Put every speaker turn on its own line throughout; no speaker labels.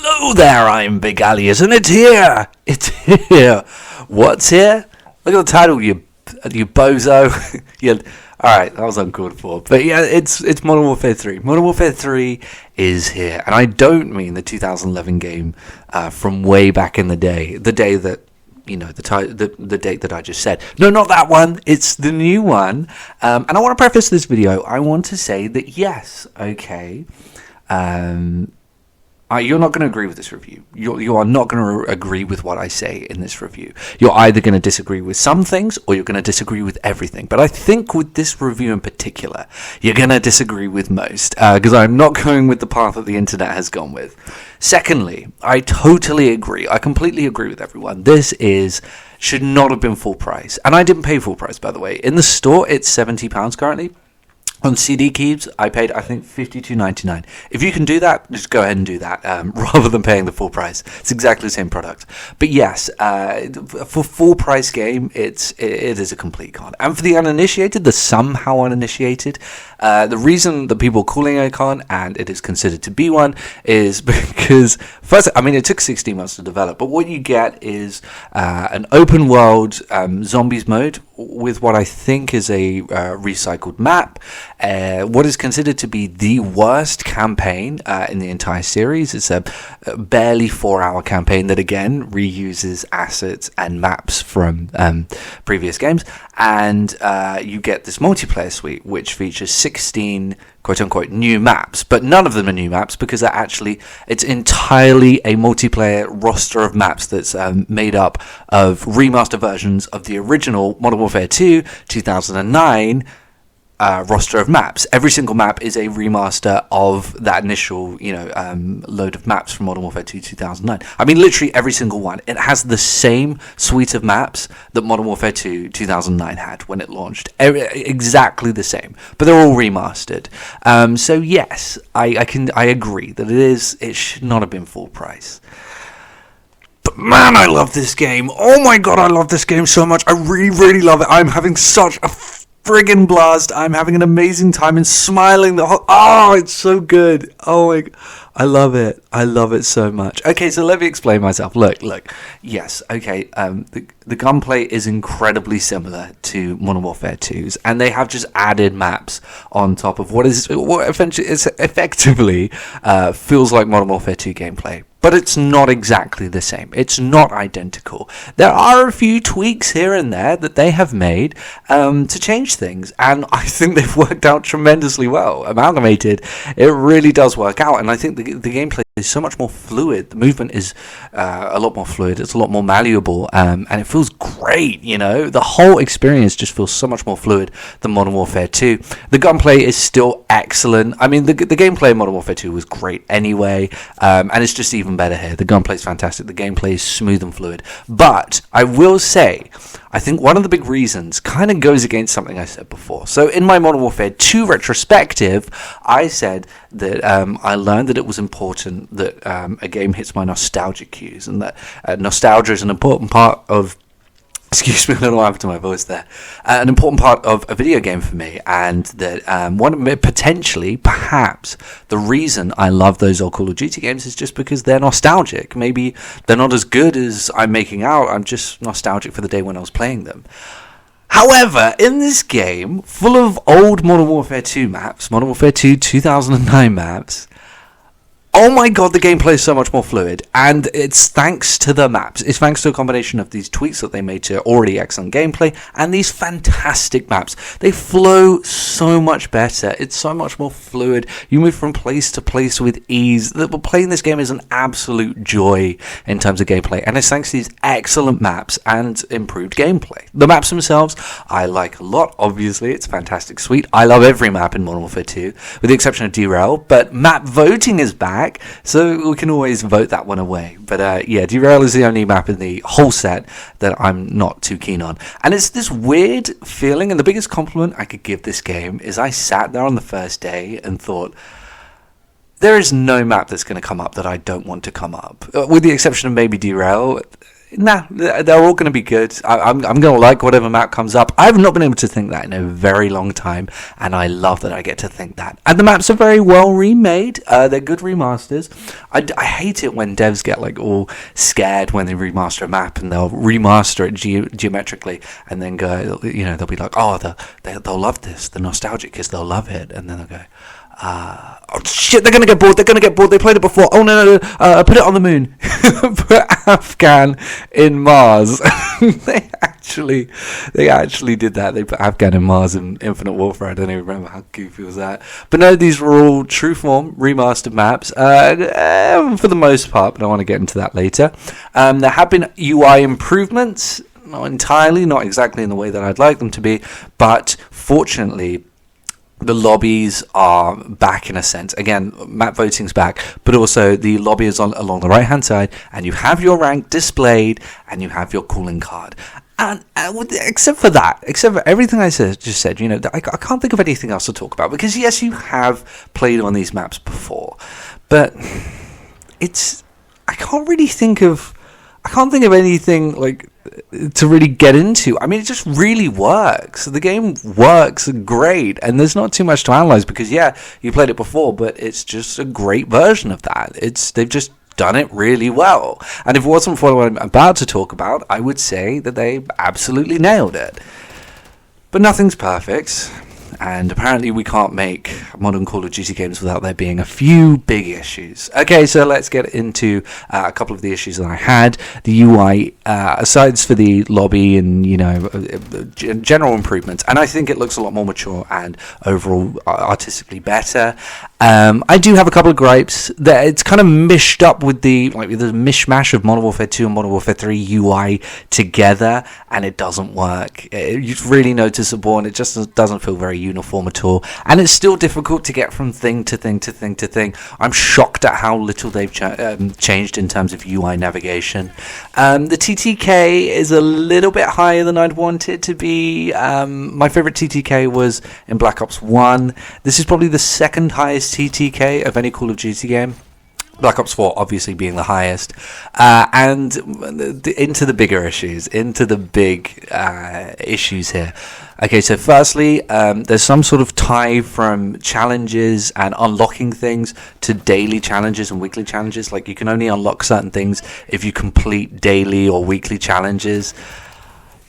Hello there, I'm Big Alias, and it's here! It's here! What's here? Look at the title, you bozo. Alright, that was uncalled for. But yeah, it's Modern Warfare 3. Modern Warfare 3 is here, and I don't mean the 2011 game from way back in the day. The day that, you know, the date that I just said. No, not that one. It's the new one. And I want to preface this video. I want to say that yes, okay, you're not going to agree with this review. You are not going to agree with what I say in this review. You're either going to disagree with some things or you're going to disagree with everything. But I think with this review in particular, you're going to disagree with most because I'm not going with the path that the internet has gone with. Secondly, I totally agree. I completely agree with everyone. This should not have been full price. And I didn't pay full price, by the way. In the store, it's £70 currently. On CD keys, I paid, I think, $52.99. If you can do that, just go ahead and do that, rather than paying the full price. It's exactly the same product. But yes, for full price game, it is a complete con. And for the uninitiated, the somehow uninitiated, the reason that people are calling it a con, and it is considered to be one, is because, first, I mean, it took 16 months to develop, but what you get is an open world zombies mode with what I think is a recycled map. What is considered to be the worst campaign in the entire series. It's a barely 4-hour campaign that again reuses assets and maps from previous games, and you get this multiplayer suite which features 16 quote-unquote new maps, but none of them are new maps because it's entirely a multiplayer roster of maps that's made up of remaster versions of the original Modern Warfare 2 2009 roster of maps. Every single map is a remaster of that initial, load of maps from Modern Warfare 2 2009. I mean, literally every single one. It has the same suite of maps that Modern Warfare 2 2009 had when it launched. Exactly the same, but they're all remastered. So yes, I agree that it should not have been full price. But man, I love this game. Oh my god, I love this game so much. I really, really love it. I'm having such a friggin' blast. I'm having an amazing time and smiling the whole... Oh, it's so good. Oh my... I love it. I love it so much. Okay, so let me explain myself. Look. Yes, okay, the gunplay is incredibly similar to Modern Warfare 2's, and they have just added maps on top of what eventually is effectively feels like Modern Warfare 2 gameplay. But it's not exactly the same. It's not identical. There are a few tweaks here and there that they have made to change things, and I think they've worked out tremendously well. Amalgamated, it really does work out, and I think the gameplay is so much more fluid. The movement is a lot more fluid. It's a lot more malleable, and it feels great, The whole experience just feels so much more fluid than Modern Warfare 2. The gunplay is still excellent. I mean, the gameplay in Modern Warfare 2 was great anyway, and it's just even better here. The gunplay is fantastic. The gameplay is smooth and fluid. But I will say, I think one of the big reasons kind of goes against something I said before. So in my Modern Warfare 2 retrospective, I said that I learned that it was important that a game hits my nostalgia cues, and that nostalgia is an important part of... Excuse me, I don't know what happened to my voice there. An important part of a video game for me, and that perhaps, the reason I love those old Call of Duty games is just because they're nostalgic. Maybe they're not as good as I'm making out. I'm just nostalgic for the day when I was playing them. However, in this game, full of old Modern Warfare 2 maps, Modern Warfare 2 2009 maps, oh my god, the gameplay is so much more fluid, and it's thanks to the maps. It's thanks to a combination of these tweaks that they made to already excellent gameplay and these fantastic maps. They flow so much better. It's so much more fluid. You move from place to place with ease. Playing this game is an absolute joy in terms of gameplay, and it's thanks to these excellent maps and improved gameplay. The maps themselves, I like a lot. Obviously, it's a fantastic suite. I love every map in Modern Warfare 2, with the exception of Derail, but map voting is back. So we can always vote that one away. But yeah, Derail is the only map in the whole set that I'm not too keen on. And it's this weird feeling, and the biggest compliment I could give this game is I sat there on the first day and thought, there is no map that's going to come up that I don't want to come up. With the exception of maybe Derail, nah, they're all going to be good. I'm going to like whatever map comes up. I've not been able to think that in a very long time, and I love that I get to think that. And the maps are very well remade. They're good remasters. I hate it when devs get like all scared when they remaster a map, and they'll remaster it geometrically, and then go, they'll be like, oh, they'll love this. The nostalgic kids, they'll love it, and then they'll go, oh shit, they're gonna get bored. They played it before. Oh no, put it on the moon. Put Afghan in Mars. They actually did that. They put Afghan in Mars in Infinite Warfare. I don't even remember how goofy was that. But no, these were all true form remastered maps for the most part. But I want to get into that later. There have been UI improvements. Not entirely, not exactly in the way that I'd like them to be, but fortunately, the lobbies are back in a sense. Again, map voting's back, but also the lobby is along the right-hand side, and you have your rank displayed, and you have your calling card. And except for everything I just said, I can't think of anything else to talk about, because yes, you have played on these maps before, but I can't think of anything like to really get into. I mean, it just really works. The game works great, and there's not too much to analyze, because yeah, you played it before, but it's just a great version of that. They've just done it really well, and if it wasn't for what I'm about to talk about, I would say that they absolutely nailed it. But nothing's perfect, and apparently we can't make modern Call of Duty games without there being a few big issues. Okay, so let's get into a couple of the issues that I had. The UI, aside for the lobby and, general improvements, and I think it looks a lot more mature and overall artistically better. I do have a couple of gripes that it's kind of mished up with the mishmash of Modern Warfare 2 and Modern Warfare 3 UI together, and it doesn't work. It's really noticeable, and it just doesn't feel very uniform at all. And it's still difficult to get from thing to thing to thing to thing. I'm shocked at how little they've changed in terms of UI navigation. The TTK is a little bit higher than I'd want it to be. My favorite TTK was in Black Ops 1. This is probably the second highest TTK of any Call of Duty game. Black Ops 4 obviously being the highest, and into the bigger issues, into the big issues here. Okay, so firstly, there's some sort of tie from challenges and unlocking things to daily challenges and weekly challenges. Like, you can only unlock certain things if you complete daily or weekly challenges.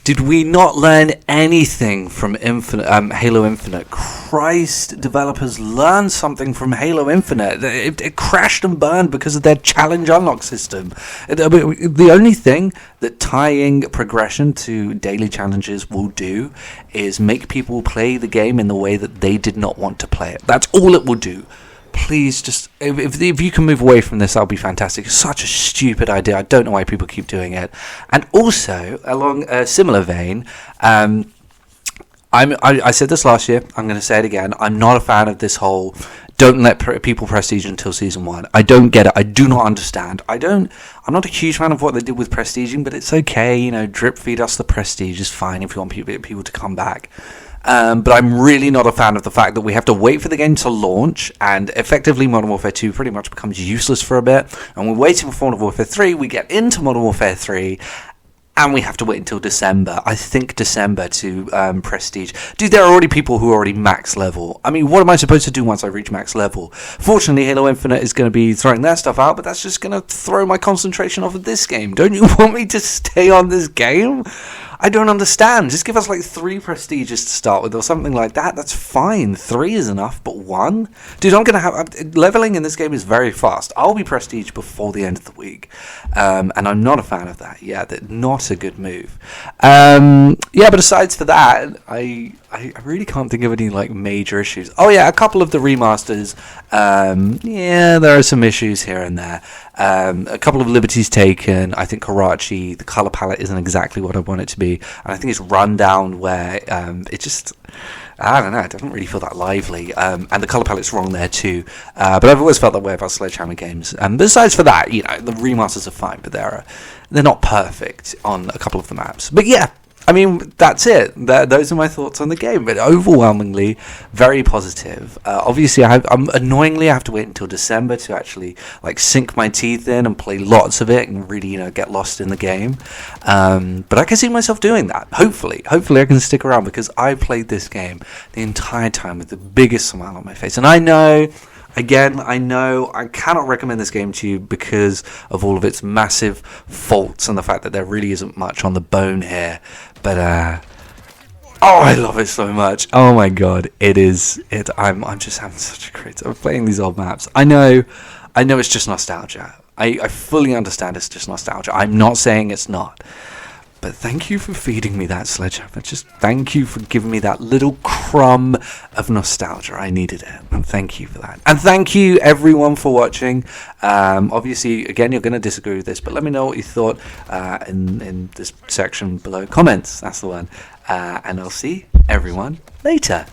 Did we not learn anything from Halo Infinite? Christ, developers learned something from Halo Infinite. It crashed and burned because of their challenge unlock system. The only thing that tying progression to daily challenges will do is make people play the game in the way that they did not want to play it. That's all it will do. Please, just if you can move away from this, that'll be fantastic. It's such a stupid idea. I don't know why people keep doing it. And also, along a similar vein, I said this last year, I'm going to say it again, I'm not a fan of this whole don't let people prestige until season 1. I don't get it. I do not understand. I'm not a huge fan of what they did with prestiging, but it's okay, drip feed us the prestige is fine if you want people to come back. But I'm really not a fan of the fact that we have to wait for the game to launch, and effectively Modern Warfare 2 pretty much becomes useless for a bit, and we're waiting for Modern Warfare 3, we get into Modern Warfare 3, and we have to wait until December. I think December to prestige. Dude, there are already people who are already max level. I mean, what am I supposed to do once I reach max level? Fortunately, Halo Infinite is going to be throwing their stuff out, but that's just going to throw my concentration off of this game. Don't you want me to stay on this game? I don't understand. Just give us like 3 prestiges to start with or something like that. That's fine. 3 is enough, but 1? Dude, I'm going to have... leveling in this game is very fast. I'll be prestige before the end of the week. And I'm not a fan of that. Yeah, not a good move. But aside from that, I really can't think of any like major issues. Oh yeah, a couple of the remasters. There are some issues here and there. A couple of liberties taken. I think Karachi, the color palette isn't exactly what I want it to be, and I think it's run down where it just, I don't know, it doesn't really feel that lively, and the color palette's wrong there too, but I've always felt that way about Sledgehammer games. Besides for that, the remasters are fine, but they're not perfect on a couple of the maps. But yeah, I mean, that's it. Those are my thoughts on the game, but overwhelmingly very positive. Obviously, I'm annoyingly I have to wait until December to actually like sink my teeth in and play lots of it and really get lost in the game. But I can see myself doing that. Hopefully I can stick around because I played this game the entire time with the biggest smile on my face, and I know. Again, I know I cannot recommend this game to you because of all of its massive faults and the fact that there really isn't much on the bone here. But I love it so much. Oh my god, it is. I'm just having such a great time playing these old maps. I know it's just nostalgia. I fully understand it's just nostalgia. I'm not saying it's not. But thank you for feeding me that sledgehammer. Just thank you for giving me that little crumb of nostalgia. I needed it. And thank you for that. And thank you, everyone, for watching. Obviously, again, you're going to disagree with this, but let me know what you thought in this section below. Comments, that's the one. And I'll see everyone later.